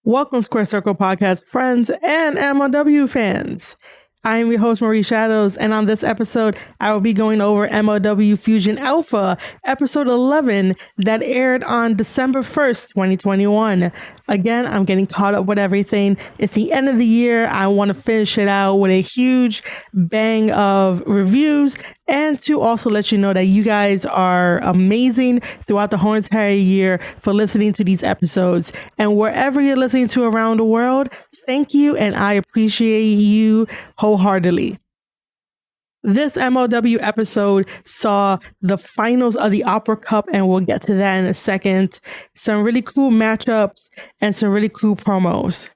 Welcome, Square Circle Podcast friends and MLW fans. I am your host, Marie Shadows, and on this episode, I will be going over MLW Fusion Alpha, episode 11, that aired on December 1st, 2021. Again, I'm getting caught up with everything. It's the end of the year. I want to finish it out with a huge bang of reviews, and to also let you know that you guys are amazing throughout the whole entire year for listening to these episodes. And wherever you're listening to around the world, thank you, and I appreciate you wholeheartedly. This MLW episode saw the finals of the Opera Cup, and we'll get to that in a second. Some really cool matchups and some really cool promos.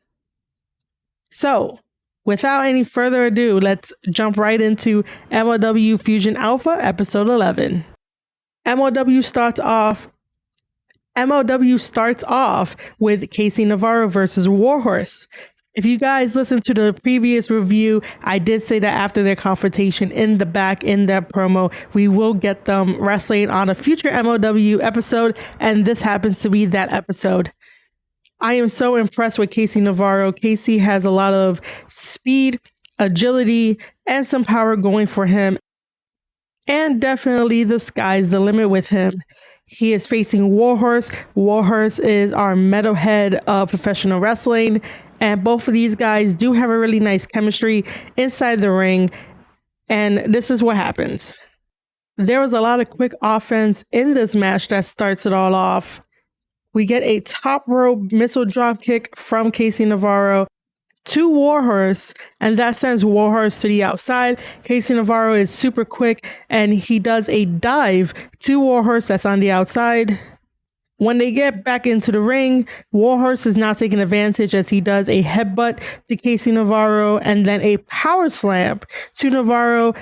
So, without any further ado, let's jump right into MLW Fusion Alpha, episode 11. MLW starts off with KC Navarro versus Warhorse. If you guys listened to the previous review, I did say that after their confrontation in the back in that promo, we will get them wrestling on a future MLW episode, and this happens to be that episode. I am so impressed with KC Navarro. KC has a lot of speed, agility, and some power going for him, and definitely the sky's the limit with him. He is facing Warhorse. Warhorse is our metalhead of professional wrestling. And both of these guys do have a really nice chemistry inside the ring. And this is what happens. There was a lot of quick offense in this match that starts it all off. We get a top rope missile drop kick from KC Navarro to Warhorse, and that sends Warhorse to the outside. KC Navarro is super quick, and he does a dive to Warhorse that's on the outside. When they get back into the ring, Warhorse is now taking advantage as he does a headbutt to KC Navarro and then a power slam to Navarro.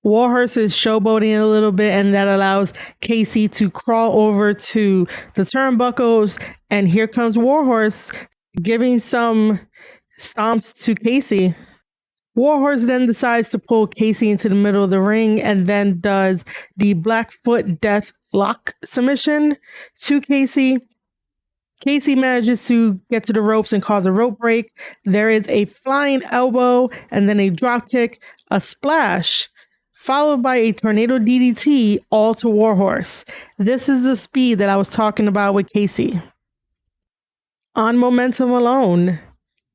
Warhorse is showboating a little bit, and that allows KC to crawl over to the turnbuckles, and here comes Warhorse giving some stomps to KC. Warhorse then decides to pull KC into the middle of the ring and then does the Blackfoot Death Lock submission to KC. KC manages to get to the ropes and cause a rope break. There is a flying elbow and then a drop kick, a splash, followed by a tornado DDT, all to Warhorse. This is the speed that I was talking about with KC. On momentum alone,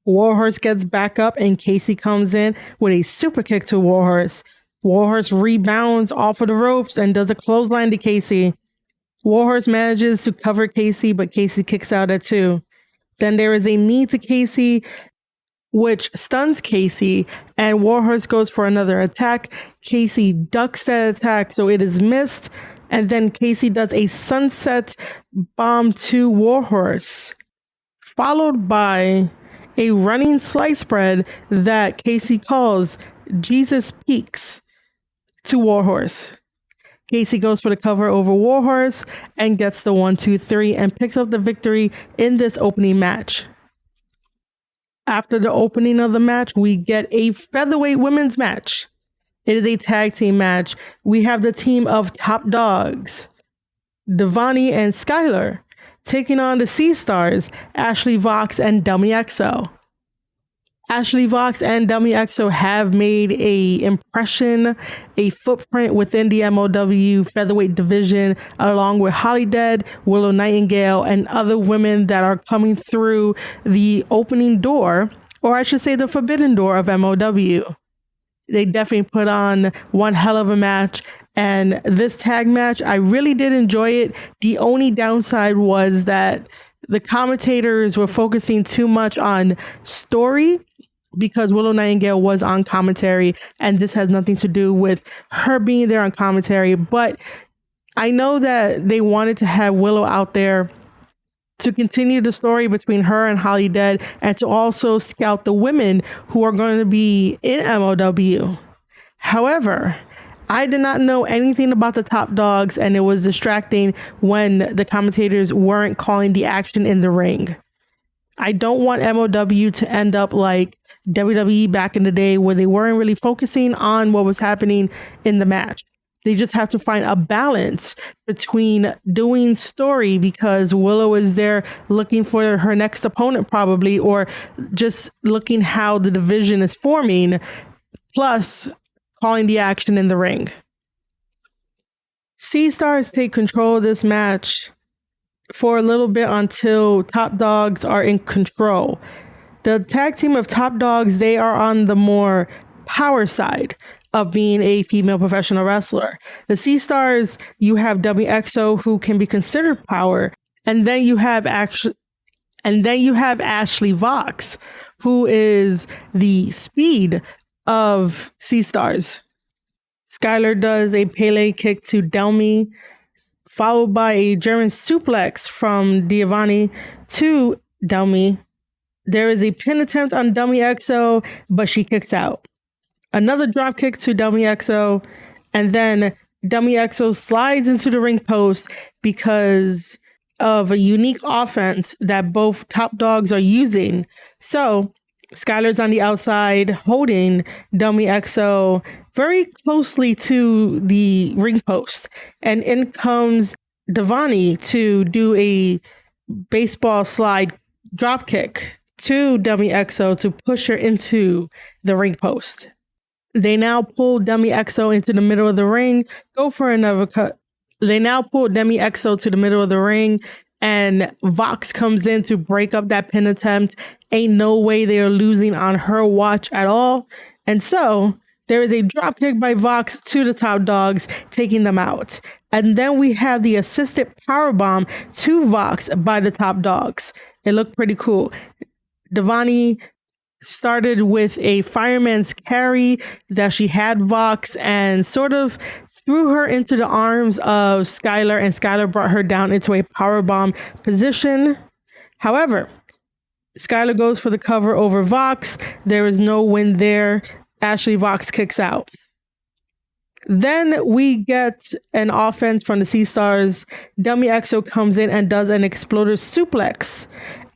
Warhorse gets back up and KC comes in with a super kick to Warhorse. Warhorse rebounds off of the ropes and does a clothesline to KC. Warhorse manages to cover KC, but KC kicks out at 2. Then there is a knee to KC, which stuns KC, and Warhorse goes for another attack. KC ducks that attack, so it is missed. And then KC does a sunset bomb to Warhorse, followed by a running slice spread that KC calls Jesus Peaks to Warhorse. KC goes for the cover over Warhorse and gets the 1-2-3 and picks up the victory in this opening match. After the opening of the match, we get a featherweight women's match. It is a tag team match. We have the team of Top Dogs, Devani and Skylar, taking on the Sea Stars, Ashley Vox and Dummy XO. Ashley Vox and Dummy XO have made a impression, a footprint within the MLW featherweight division, along with Holly Dead, Willow Nightingale, and other women that are coming through the opening door, or I should say the forbidden door of MLW. They definitely put on one hell of a match. And this tag match, I really did enjoy it. The only downside was that the commentators were focusing too much on story because Willow Nightingale was on commentary, and this has nothing to do with her being there on commentary. But I know that they wanted to have Willow out there to continue the story between her and Holly Dead, and to also scout the women who are going to be in MLW. However, I did not know anything about the Top Dogs, and it was distracting when the commentators weren't calling the action in the ring. I don't want MLW to end up like WWE back in the day, where they weren't really focusing on what was happening in the match. They just have to find a balance between doing story because Willow is there looking for her next opponent probably, or just looking how the division is forming, plus calling the action in the ring. Sea Stars take control of this match for a little bit until Top Dogs are in control. The tag team of Top Dogs, they are on the more power side of being a female professional wrestler. The Sea Stars, you have WXO, who can be considered power, and then you have Ashley Vox, who is the speed of Sea Stars. Skylar does a Pele kick to Delmy, followed by a German suplex from Giovanni to Delmy. There is a pin attempt on WXO, but she kicks out. Another drop kick to WXO, and then WXO slides into the ring post because of a unique offense that both Top Dogs are using. So Skylar's on the outside holding WXO very closely to the ring post, and in comes Devani to do a baseball slide drop kick to WXO to push her into the ring post. They now pull WXO into the middle of the ring, go for another cut. They now pull WXO to the middle of the ring, and Vox comes in to break up that pin attempt. Ain't no way they are losing on her watch at all. And so there is a drop kick by Vox to the Top Dogs, taking them out. And then we have the assisted powerbomb to Vox by the Top Dogs. It looked pretty cool. Devani started with a fireman's carry that she had Vox and sort of threw her into the arms of Skylar, and Skylar brought her down into a powerbomb position. However, Skylar goes for the cover over Vox. There is no win there. Ashley Vox kicks out. Then we get an offense from the Sea Stars. WXO comes in and does an exploder suplex.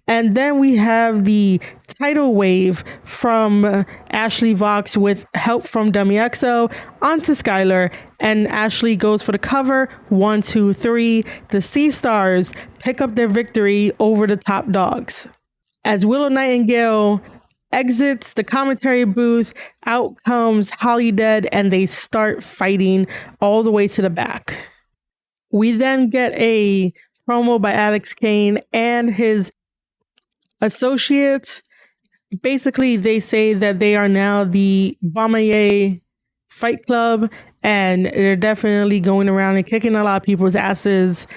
And then we have the tidal wave from Ashley Vox with help from WXO onto Skylar. And Ashley goes for the cover. 1, 2, 3. The Sea Stars pick up their victory over the Top Dogs. As Willow Nightingale exits the commentary booth, out comes Holidead, and they start fighting all the way to the back. We then get a promo by Alex Kane and his associates. Basically, they say that they are now the Bombaye Fight Club, and they're definitely going around and kicking a lot of people's asses.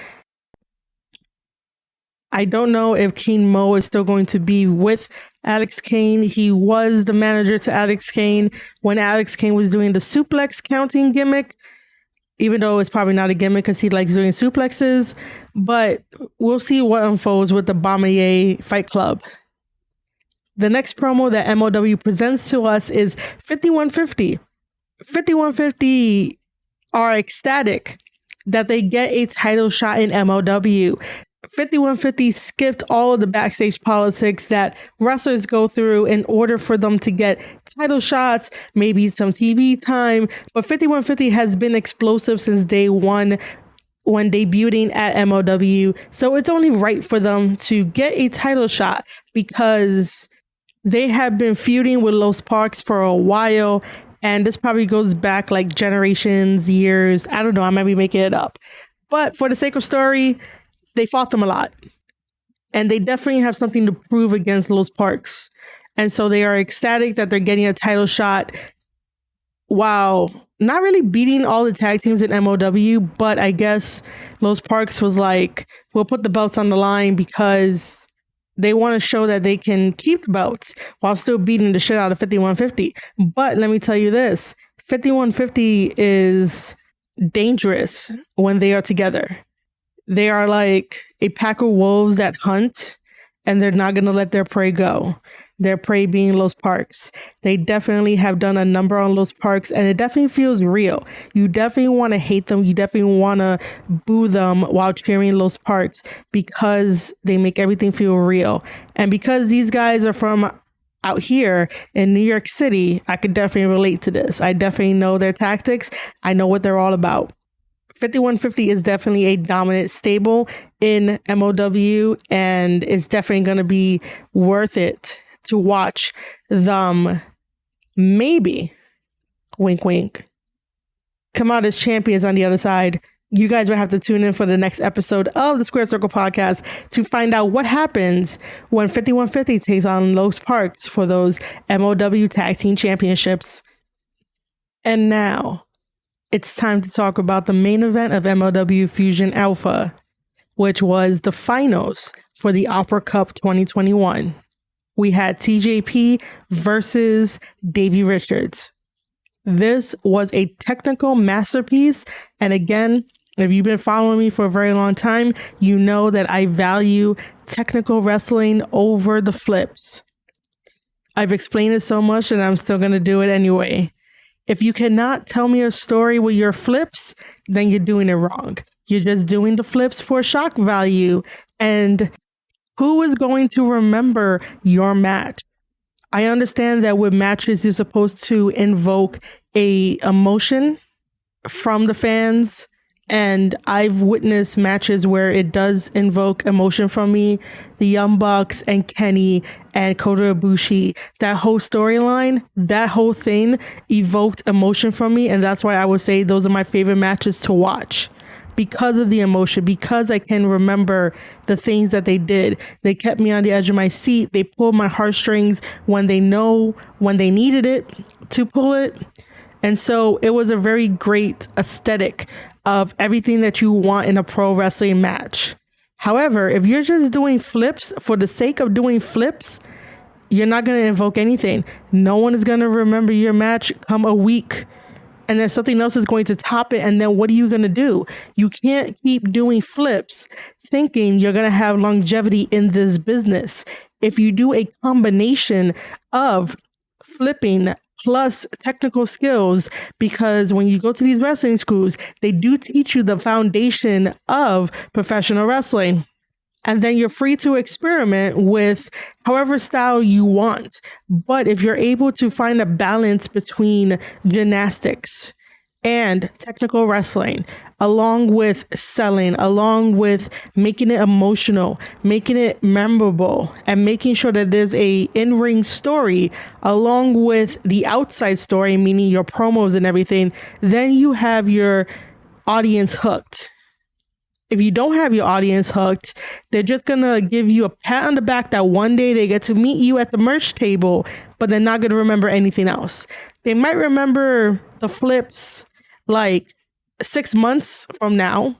I don't know if King Mo is still going to be with Alex Kane. He was the manager to Alex Kane when Alex Kane was doing the suplex counting gimmick, even though it's probably not a gimmick because he likes doing suplexes. But we'll see what unfolds with the Bombaye Fight Club. The next promo that MLW presents to us is 5150. 5150 are ecstatic that they get a title shot in MLW. 5150 skipped all of the backstage politics that wrestlers go through in order for them to get title shots, maybe some TV time. But 5150 has been explosive since day one when debuting at MLW. So it's only right for them to get a title shot because they have been feuding with Los Sparks for a while. And this probably goes back like generations, years. I don't know. I might be making it up. But for the sake of story, they fought them a lot. And they definitely have something to prove against Los Sparks. And so they are ecstatic that they're getting a title shot while not really beating all the tag teams in MLW. But I guess Los Sparks was like, we'll put the belts on the line because they want to show that they can keep the belts while still beating the shit out of 5150. But let me tell you this, 5150 is dangerous when they are together. They are like a pack of wolves that hunt, and they're not going to let their prey go. Their prey being Los Sparks. They definitely have done a number on Los Sparks, and it definitely feels real. You definitely want to hate them. You definitely want to boo them while cheering Los Sparks because they make everything feel real. And because these guys are from out here in New York City, I could definitely relate to this. I definitely know their tactics. I know what they're all about. 5150 is definitely a dominant stable in MLW, and it's definitely going to be worth it to watch them maybe, wink, wink, come out as champions on the other side. You guys will have to tune in for the next episode of the Square Circle podcast to find out what happens when 5150 takes on Los Sparks for those MLW Tag Team Championships. And now it's time to talk about the main event of MLW Fusion Alpha, which was the finals for the Opera Cup 2021. We had TJP versus Davey Richards. This was a technical masterpiece. And again, if you've been following me for a very long time, you know that I value technical wrestling over the flips. I've explained it so much and I'm still going to do it anyway. If you cannot tell me a story with your flips, then you're doing it wrong. You're just doing the flips for shock value. And who is going to remember your match? I understand that with matches, you're supposed to invoke a emotion from the fans. And I've witnessed matches where it does invoke emotion from me. The Young Bucks and Kenny and Kota Ibushi, that whole storyline, that whole thing evoked emotion from me. And that's why I would say those are my favorite matches to watch. Because of the emotion, because I can remember the things that they did. They kept me on the edge of my seat. They pulled my heartstrings when they needed it to pull it. And so it was a very great aesthetic of everything that you want in a pro wrestling match. However, if you're just doing flips for the sake of doing flips, you're not going to invoke anything. No one is going to remember your match come a week. And then something else is going to top it. And then what are you going to do? You can't keep doing flips thinking you're going to have longevity in this business. If you do a combination of flipping plus technical skills, because when you go to these wrestling schools, they do teach you the foundation of professional wrestling. And then you're free to experiment with however style you want. But if you're able to find a balance between gymnastics and technical wrestling, along with selling, along with making it emotional, making it memorable, and making sure that there's a in-ring story along with the outside story, meaning your promos and everything, then you have your audience hooked. If you don't have your audience hooked, they're just going to give you a pat on the back that one day they get to meet you at the merch table, but they're not going to remember anything else. They might remember the flips like 6 months from now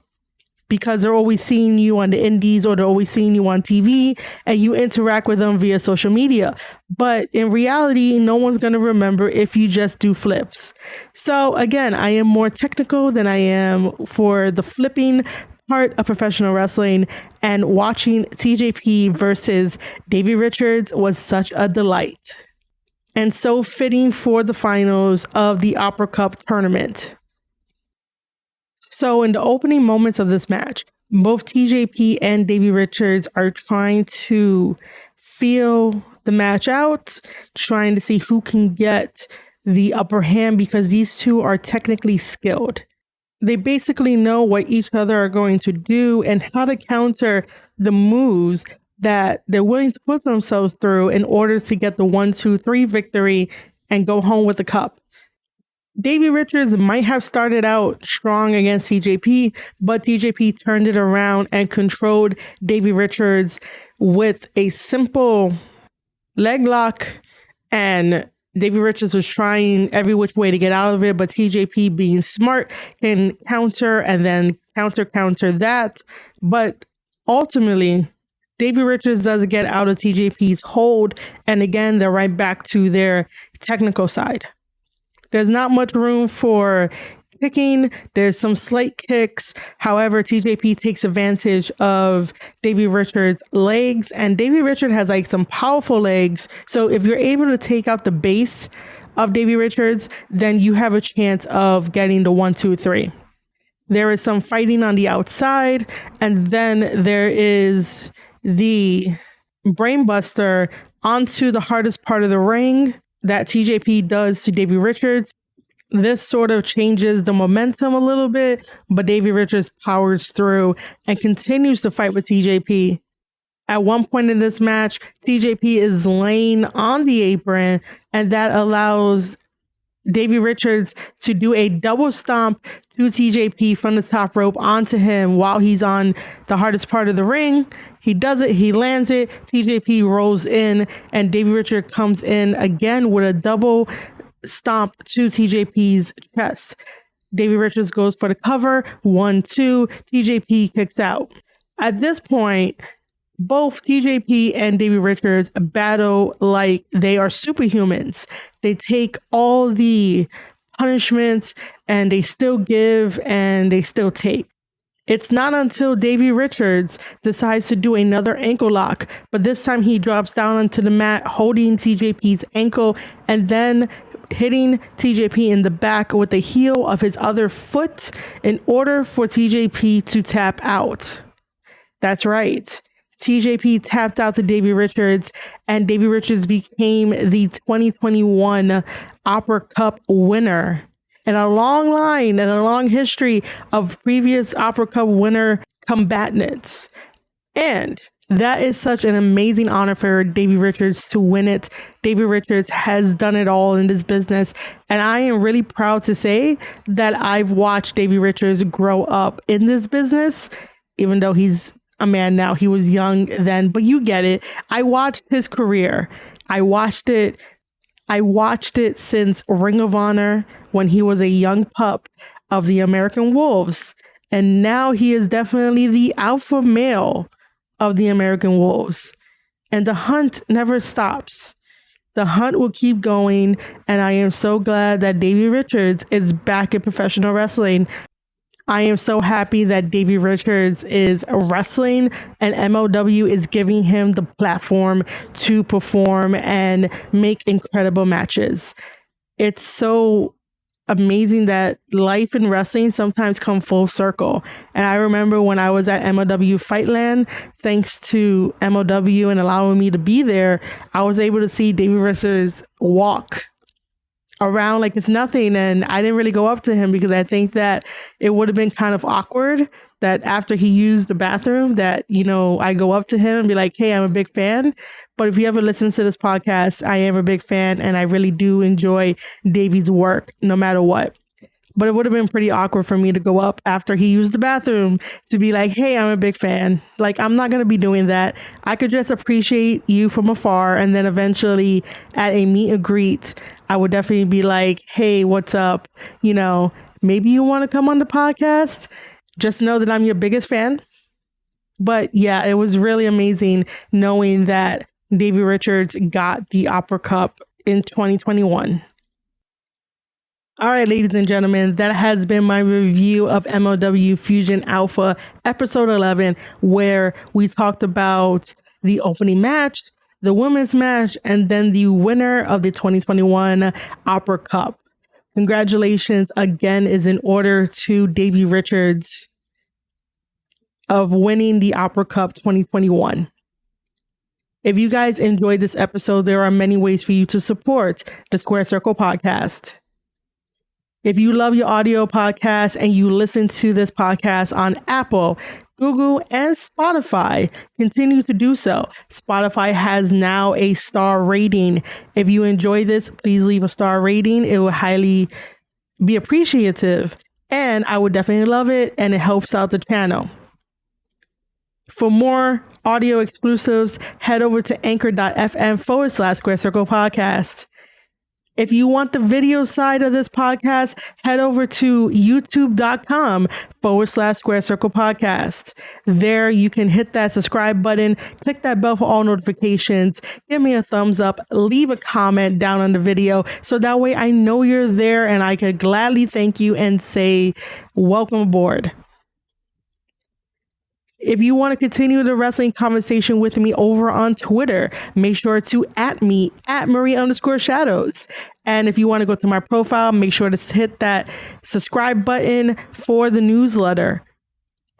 because they're always seeing you on the indies or they're always seeing you on TV and you interact with them via social media. But in reality, no one's going to remember if you just do flips. So again, I am more technical than I am for the flipping part of professional wrestling, and watching TJP versus Davey Richards was such a delight and so fitting for the finals of the Opera Cup tournament. So in the opening moments of this match, both TJP and Davey Richards are trying to feel the match out, trying to see who can get the upper hand because these two are technically skilled. They basically know what each other are going to do and how to counter the moves that they're willing to put themselves through in order to get the 1-2-3 victory and go home with the cup. Davey Richards might have started out strong against TJP, but TJP turned it around and controlled Davey Richards with a simple leg lock, and Davey Richards was trying every which way to get out of it, but TJP, being smart, can counter and then counter that. But ultimately, Davey Richards does get out of TJP's hold, and again, they're right back to their technical side. There's not much room for kicking. There's some slight kicks. However, TJP takes advantage of Davey Richards' legs, and Davey Richards has like some powerful legs. So if you're able to take out the base of Davey Richards, then you have a chance of getting the 1-2-3. There is some fighting on the outside, and then there is the brainbuster onto the hardest part of the ring that TJP does to Davey Richards. This sort of changes the momentum a little bit, but Davey Richards powers through and continues to fight with TJP. At one point in this match, TJP is laying on the apron, and that allows Davey Richards to do a double stomp to TJP from the top rope onto him while he's on the hardest part of the ring. He does it, he lands it, TJP rolls in, and Davey Richards comes in again with a double stomp to TJP's chest. Davey Richards goes for the cover, 1-2, TJP kicks out. At this point, both TJP and Davey Richards battle like they are superhumans. They take all the punishments and they still give and they still take. It's not until Davey Richards decides to do another ankle lock, but this time he drops down onto the mat holding TJP's ankle and then hitting TJP in the back with the heel of his other foot in order for TJP to tap out. That's right. TJP tapped out to Davey Richards, and Davey Richards became the 2021 Opera Cup winner. And a long line and a long history of previous Opera Cup winner combatants. And that is such an amazing honor for Davey Richards to win it. Davey Richards has done it all in this business. And I am really proud to say that I've watched Davey Richards grow up in this business, even though he's a man now. He was young then, but you get it. I watched his career. I watched it since Ring of Honor when he was a young pup of the American Wolves. And now he is definitely the alpha male of the American Wolves. And the hunt never stops. The hunt will keep going. And I am so glad that Davey Richards is back in professional wrestling. I am so happy that Davey Richards is wrestling and MLW is giving him the platform to perform and make incredible matches. It's so amazing that life in wrestling sometimes come full circle. And I remember when I was at MLW Fightland, thanks to MLW and allowing me to be there, I was able to see Davey Richards walk around like it's nothing. And I didn't really go up to him because I think that it would have been kind of awkward that after he used the bathroom that, you know, I go up to him and be like, hey, I'm a big fan. But if you ever listen to this podcast, I am a big fan and I really do enjoy Davey's work no matter what. But it would have been pretty awkward for me to go up after he used the bathroom to be like, hey, I'm a big fan. Like, I'm not going to be doing that. I could just appreciate you from afar. And then eventually at a meet and greet, I would definitely be like, hey, what's up? You know, maybe you want to come on the podcast. Just know that I'm your biggest fan. But yeah, it was really amazing knowing that Davey Richards got the Opera Cup in 2021. All right, ladies and gentlemen, that has been my review of MLW Fusion Alpha episode 11, where we talked about the opening match, the women's match, and then the winner of the 2021 Opera Cup. Congratulations again is in order to Davey Richards of winning the Opera Cup 2021. If you guys enjoyed this episode, there are many ways for you to support the Square Circle podcast. If you love your audio podcast and you listen to this podcast on Apple, Google, and Spotify, continue to do so. Spotify has now a star rating. If you enjoy this, please leave a star rating. It will highly be appreciative, and I would definitely love it, and it helps out the channel. For more audio exclusives, head over to anchor.fm/Square Circle Podcast. If you want the video side of this podcast, head over to youtube.com/Square Circle Podcast. There you can hit that subscribe button, click that bell for all notifications, give me a thumbs up, leave a comment down on the video so that way I know you're there and I could gladly thank you and say welcome aboard. If you want to continue the wrestling conversation with me over on Twitter, make sure to @me @Marie_Shadows. And if you want to go to my profile, make sure to hit that subscribe button for the newsletter.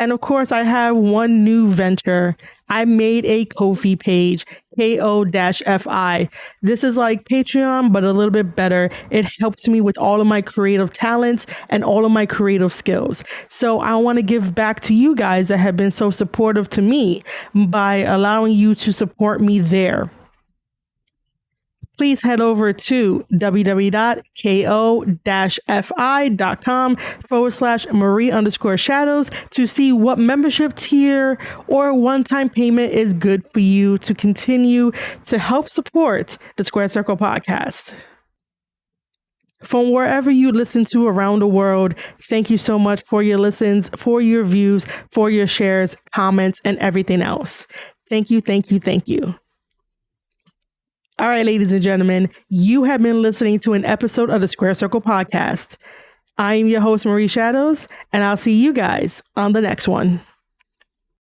And of course, I have one new venture. I made a Ko-fi page. ko-fi. This is like Patreon, but a little bit better. It helps me with all of my creative talents and all of my creative skills. So I want to give back to you guys that have been so supportive to me by allowing you to support me there. Please head over to www.ko-fi.com/Marie_shadows to see what membership tier or one-time payment is good for you to continue to help support the Square Circle podcast. From wherever you listen to around the world, thank you so much for your listens, for your views, for your shares, comments, and everything else. Thank you, thank you, thank you. All right, ladies and gentlemen, you have been listening to an episode of the Square Circle podcast. I am your host, Marie Shadows, and I'll see you guys on the next one.